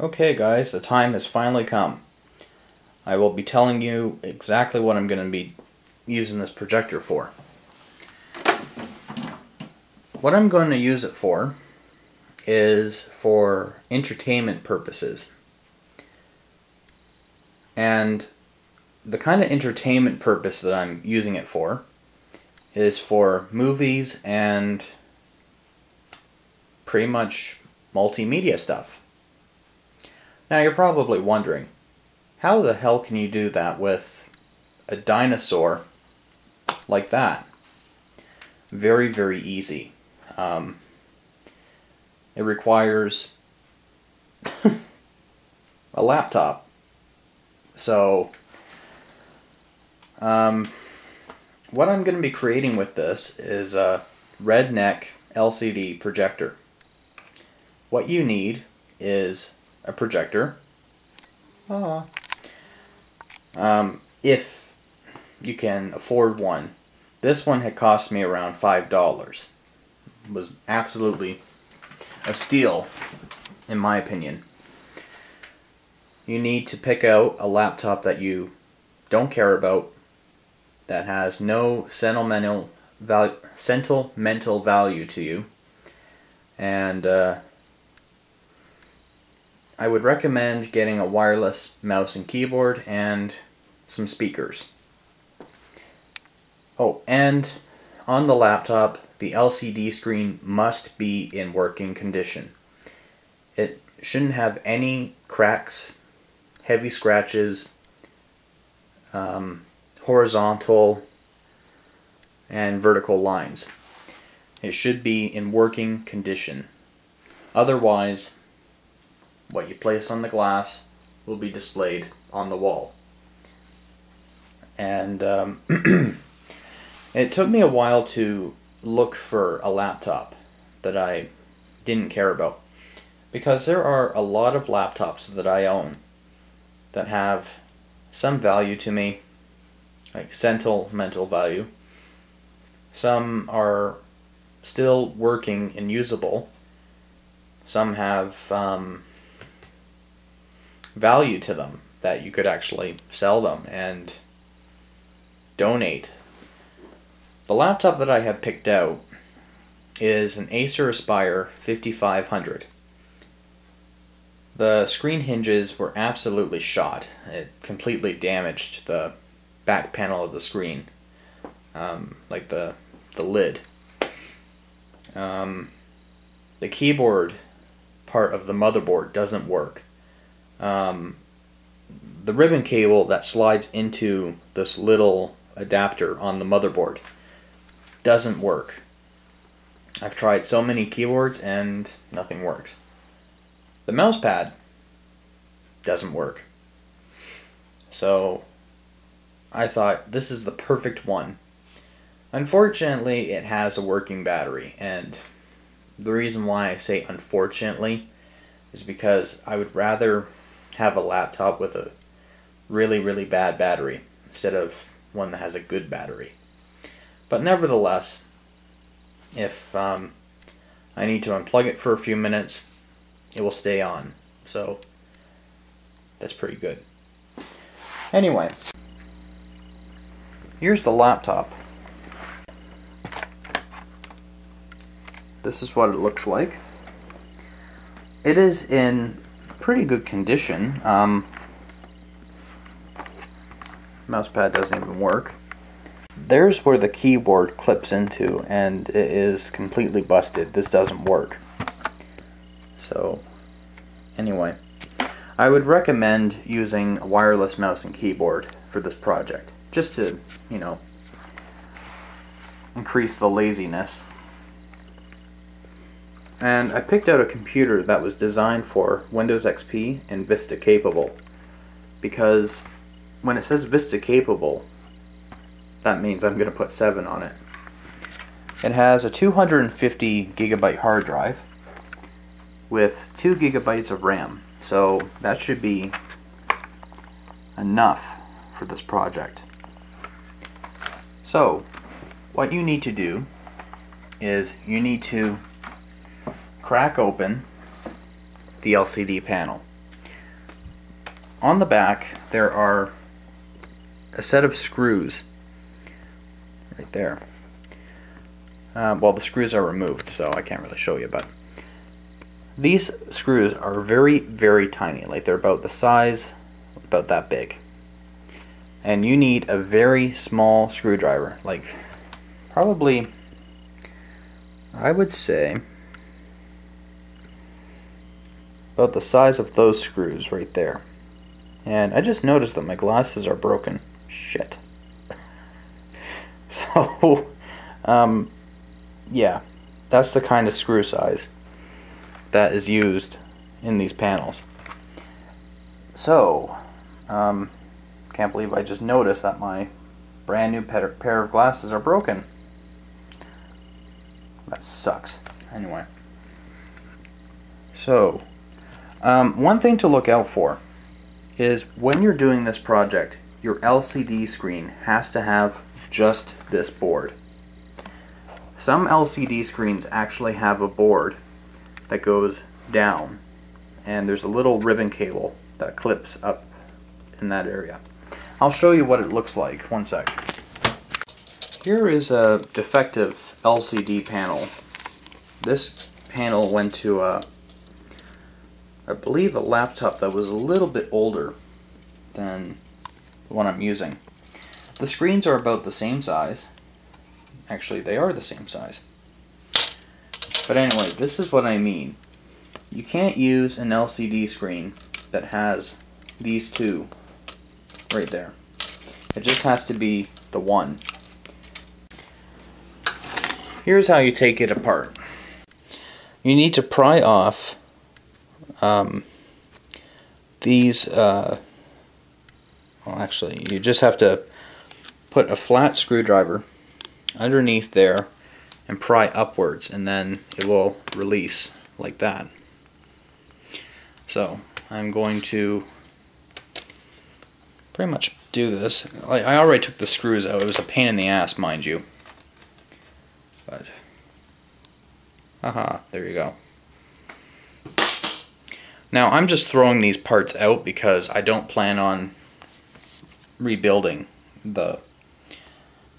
Okay guys, the time has finally come. I will be telling you exactly what I'm going to be using this projector for. What I'm going to use it for is for entertainment purposes. And the kind of entertainment purpose that I'm using it for is for movies and pretty much multimedia stuff. Now you're probably wondering, how the hell can you do that with a dinosaur like that? Very, very easy. It requires a laptop. So, what I'm going to be creating with this is a Redneck LCD projector. What you need is a projector. If you can afford one. This one had cost me around $5. It was absolutely a steal, in my opinion. You need to pick out a laptop that you don't care about, that has no sentimental value to you, and I would recommend getting a wireless mouse and keyboard and some speakers. Oh, and on the laptop, the LCD screen must be in working condition. It shouldn't have any cracks, heavy scratches, horizontal and vertical lines. It should be in working condition. Otherwise, what you place on the glass will be displayed on the wall. And it took me a while to look for a laptop that I didn't care about, because there are a lot of laptops that I own that have some value to me, like sentimental value. Some are still working and usable. Some have value to them that you could actually sell them and donate. The laptop that I have picked out is an Acer Aspire 5500. The screen hinges were absolutely shot. It completely damaged the back panel of the screen, like the lid. The keyboard part of the motherboard doesn't work. The ribbon cable that slides into this little adapter on the motherboard doesn't work. I've tried so many keyboards and nothing works. The mouse pad doesn't work. So I thought this is the perfect one. Unfortunately, it has a working battery, and the reason why I say unfortunately is because I would rather have a laptop with a really, really bad battery instead of one that has a good battery. But nevertheless, if I need to unplug it for a few minutes, it will stay on. So that's pretty good. Anyway, here's the laptop. This is what it looks like. It is in pretty good condition. Mousepad doesn't even work. There's where the keyboard clips into, and it is completely busted. This doesn't work. So, anyway, I would recommend using a wireless mouse and keyboard for this project, just to, you know, increase the laziness. And I picked out a computer that was designed for Windows XP and Vista capable, because when it says Vista capable, that means I'm going to put 7 on it. It has a 250 gigabyte hard drive with 2 gigabytes of RAM, so that should be enough for this project. So what you need to do is you need to crack open the LCD panel. on the back there are a set of screws right there. Well, the screws are removed, so I can't really show you, but these screws are very, very tiny. Like, they're about the size, about that big. And you need a very small screwdriver, like probably, I would say, about the size of those screws right there. And I just noticed that my glasses are broken. Shit. So, yeah, that's the kind of screw size that is used in these panels. So, can't believe I just noticed that my brand new pair of glasses are broken. That sucks. Anyway. So, one thing to look out for is when you're doing this project, your LCD screen has to have just this board. Some LCD screens actually have a board that goes down, and there's a little ribbon cable that clips up in that area. I'll show you what it looks like. One sec. Here is a defective LCD panel. This panel went to I believe a laptop that was a little bit older than the one I'm using. The screens are about the same size. Actually, they are the same size. But anyway, this is what I mean. You can't use an LCD screen that has these two right there. It just has to be the one. Here's how you take it apart. You need to pry off these, well, actually, you just have to put a flat screwdriver underneath there and pry upwards, and then it will release like that. So I'm going to pretty much do this. I already took the screws out. It was a pain in the ass, mind you. But, haha, there you go. Now I'm just throwing these parts out because I don't plan on rebuilding the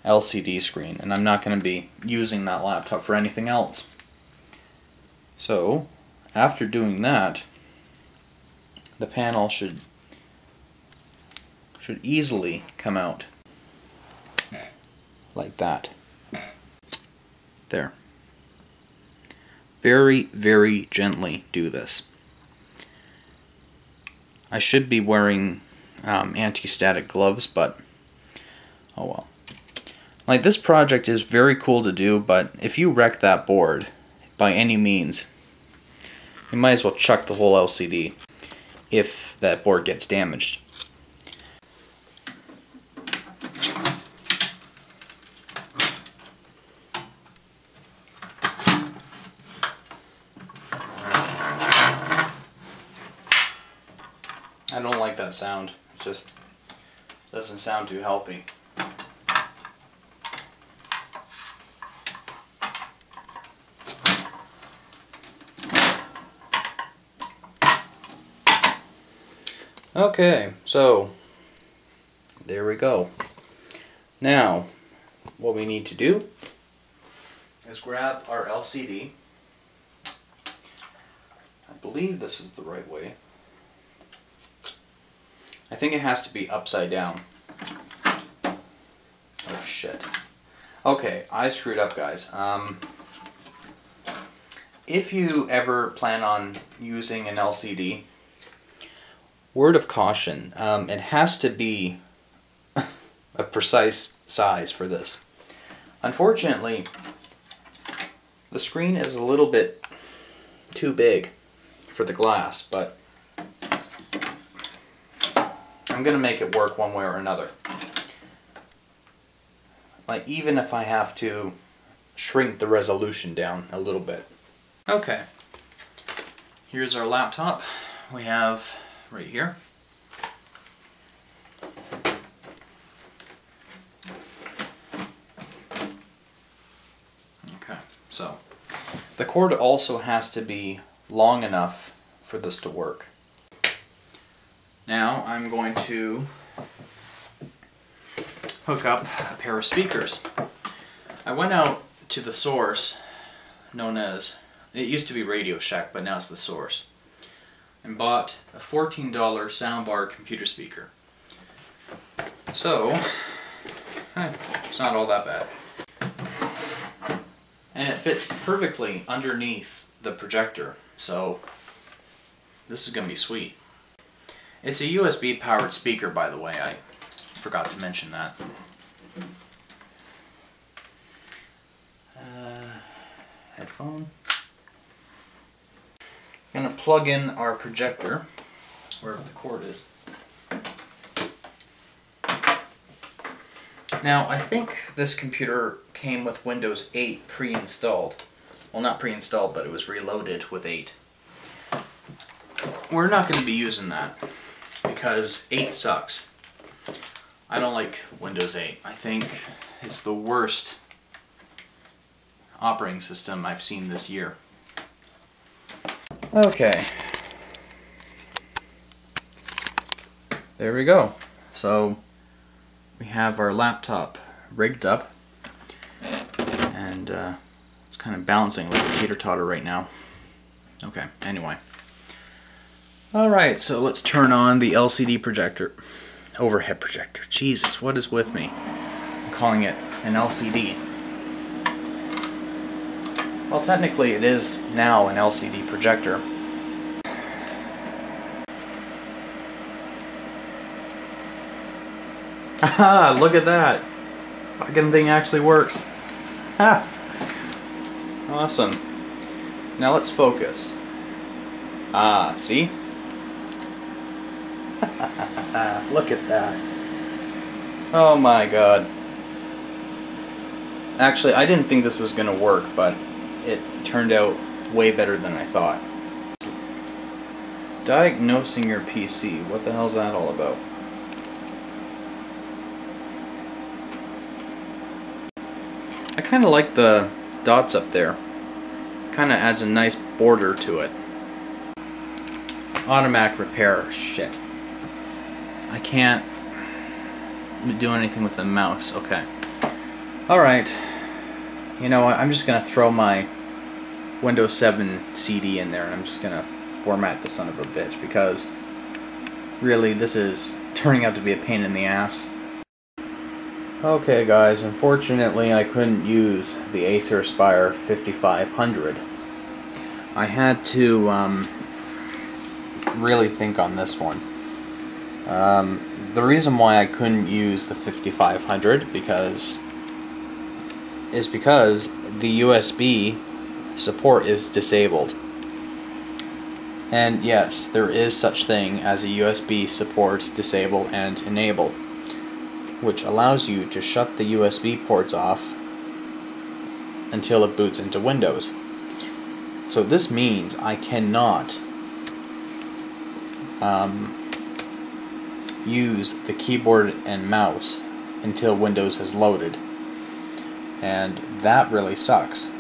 LCD screen, and I'm not going to be using that laptop for anything else. So after doing that, the panel should easily come out like that. There. Very, very gently do this. I should be wearing anti-static gloves, but oh well. Like, this project is very cool to do, but if you wreck that board by any means, you might as well chuck the whole LCD if that board gets damaged. I don't like that sound. It just doesn't sound too healthy. Okay, so there we go. Now, what we need to do is grab our LCD. I believe this is the right way. I think it has to be upside down. Oh shit. Okay, I screwed up, guys. If you ever plan on using an LCD, word of caution, it has to be a precise size for this. Unfortunately, the screen is a little bit too big for the glass, but I'm going to make it work one way or another. Like, even if I have to shrink the resolution down a little bit. Okay, here's our laptop. We have right here. Okay, so the cord also has to be long enough for this to work. Now I'm going to hook up a pair of speakers. I went out to the source known as, it used to be Radio Shack, but now it's the source, and bought a $14 soundbar computer speaker. So, it's not all that bad. And it fits perfectly underneath the projector, so this is going to be sweet. It's a USB powered speaker, by the way, I forgot to mention that. Headphone. I'm going to plug in our projector, wherever the cord is. Now, I think this computer came with Windows 8 pre-installed. Well, not pre-installed, but it was reloaded with 8. We're not going to be using that, because 8 sucks. I don't like Windows 8. I think it's the worst operating system I've seen this year. Okay. There we go. So we have our laptop rigged up, and it's kind of bouncing like a teeter-totter right now. Okay, anyway. Alright, so let's turn on the LCD projector. Overhead projector. Jesus, what is with me? I'm calling it an LCD. Well, technically it is now an LCD projector. Haha, look at that! Fucking thing actually works. Ha! Awesome. Now let's focus. Ah, see? Look at that. Oh my god. Actually, I didn't think this was gonna work, but it turned out way better than I thought. Diagnosing your PC. What the hell's that all about? I kinda like the dots up there. Kinda adds a nice border to it. Automatic repair. Shit. I can't do anything with the mouse. Okay. Alright. You know what? I'm just going to throw my Windows 7 CD in there, and I'm just going to format the son of a bitch, because really this is turning out to be a pain in the ass. Okay guys, unfortunately I couldn't use the Acer Aspire 5500. I had to really think on this one. The reason why I couldn't use the 5500 is because the USB support is disabled. And yes, there is such thing as a USB support disable and enable, which allows you to shut the USB ports off until it boots into Windows. So this means I cannot use the keyboard and mouse until Windows has loaded, and that really sucks.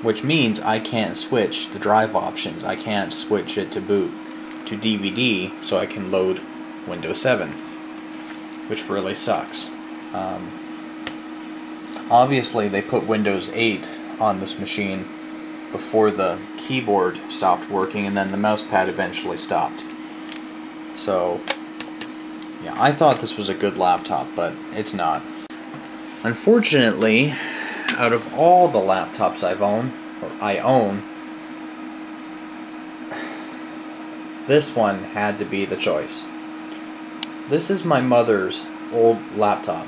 Which means I can't switch the drive options. I can't switch it to boot to DVD so I can load Windows 7, which really sucks. Obviously they put Windows 8 on this machine before the keyboard stopped working, and then the mousepad eventually stopped. So yeah, I thought this was a good laptop, but it's not. Unfortunately, out of all the laptops I own, this one had to be the choice. This is my mother's old laptop.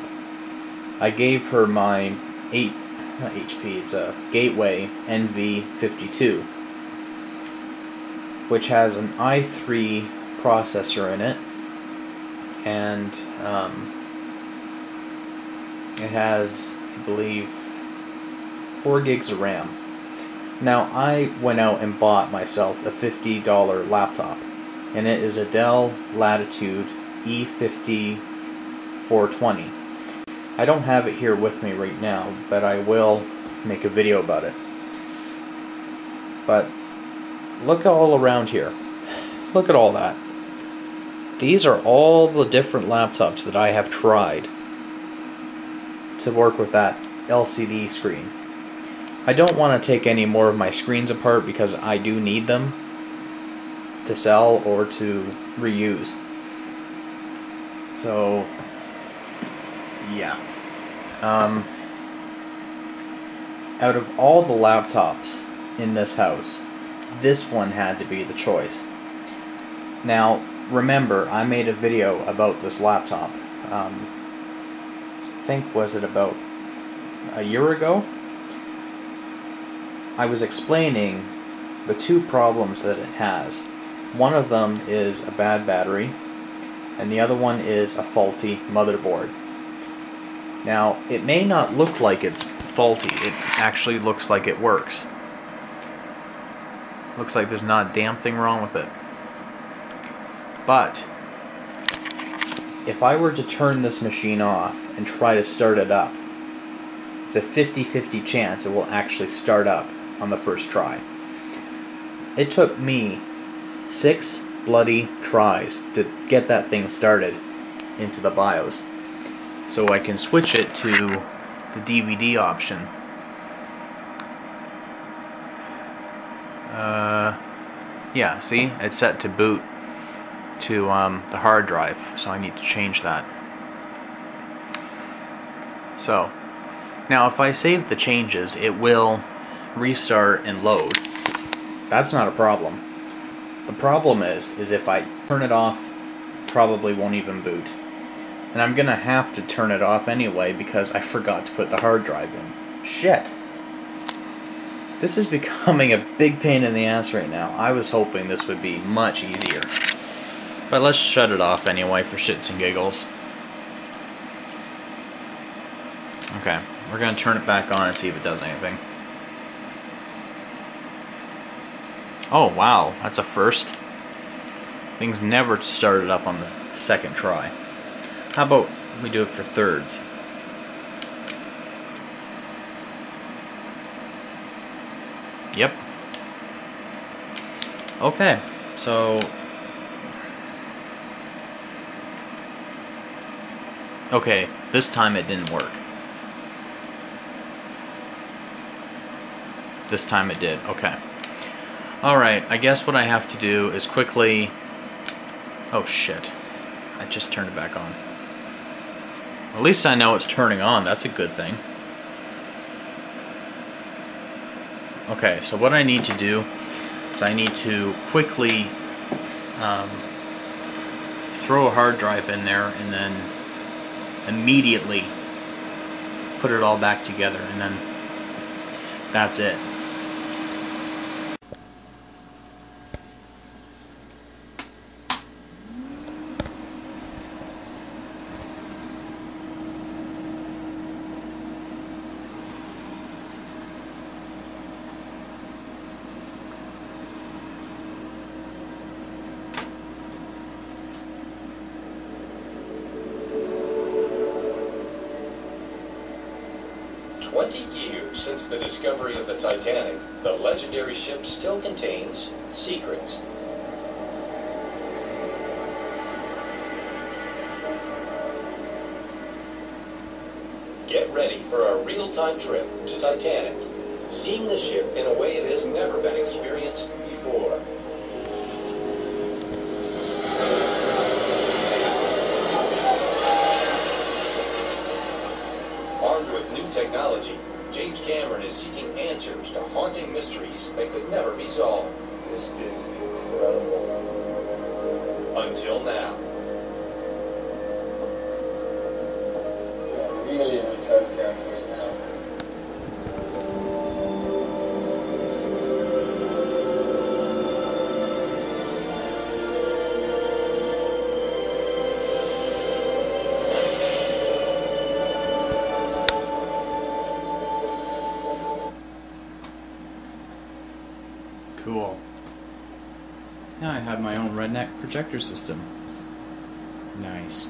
I gave her my not HP, it's a Gateway NV52, which has an i3 processor in it, and it has, I believe, 4 gigs of RAM. Now, I went out and bought myself a $50 laptop, and it is a Dell Latitude E50-420. I don't have it here with me right now, but I will make a video about it. But look all around here. Look at all that. These are all the different laptops that I have tried to work with that LCD screen. I don't want to take any more of my screens apart because I do need them to sell or to reuse. So, yeah. Out of all the laptops in this house, this one had to be the choice. Now, remember, I made a video about this laptop. I think, was it about a year ago? I was explaining the two problems that it has. One of them is a bad battery, and the other one is a faulty motherboard. Now, it may not look like it's faulty. It actually looks like it works. Looks like there's not a damn thing wrong with it. But if I were to turn this machine off and try to start it up, it's a 50-50 chance it will actually start up on the first try. It took me 6 bloody tries to get that thing started into the BIOS, so I can switch it to the DVD option. Yeah, see, it's set to boot to the hard drive, so I need to change that. So now if I save the changes, it will restart and load. That's not a problem. The problem is if I turn it off, probably won't even boot. And I'm gonna have to turn it off anyway because I forgot to put the hard drive in. Shit. This is becoming a big pain in the ass right now. I was hoping this would be much easier. But let's shut it off anyway for shits and giggles. Okay, we're gonna turn it back on and see if it does anything. Oh wow, that's a first. Things never started up on the second try. How about we do it for thirds? Yep. Okay, so... okay, this time it didn't work. This time it did, okay. Alright, I guess what I have to do is quickly... oh shit. I just turned it back on. At least I know it's turning on, that's a good thing. Okay, so what I need to do is I need to quickly throw a hard drive in there and then immediately put it all back together, and then that's it. Years since the discovery of the Titanic, the legendary ship still contains secrets. Get ready for a real-time trip to Titanic, seeing the ship in a way it has never been experienced before. Armed with new technology, James Cameron is seeking answers to haunting mysteries that could never be solved. This is incredible. Until now. Yeah, really uncharted territories now. Cool. Now I have my own Redneck projector system. Nice.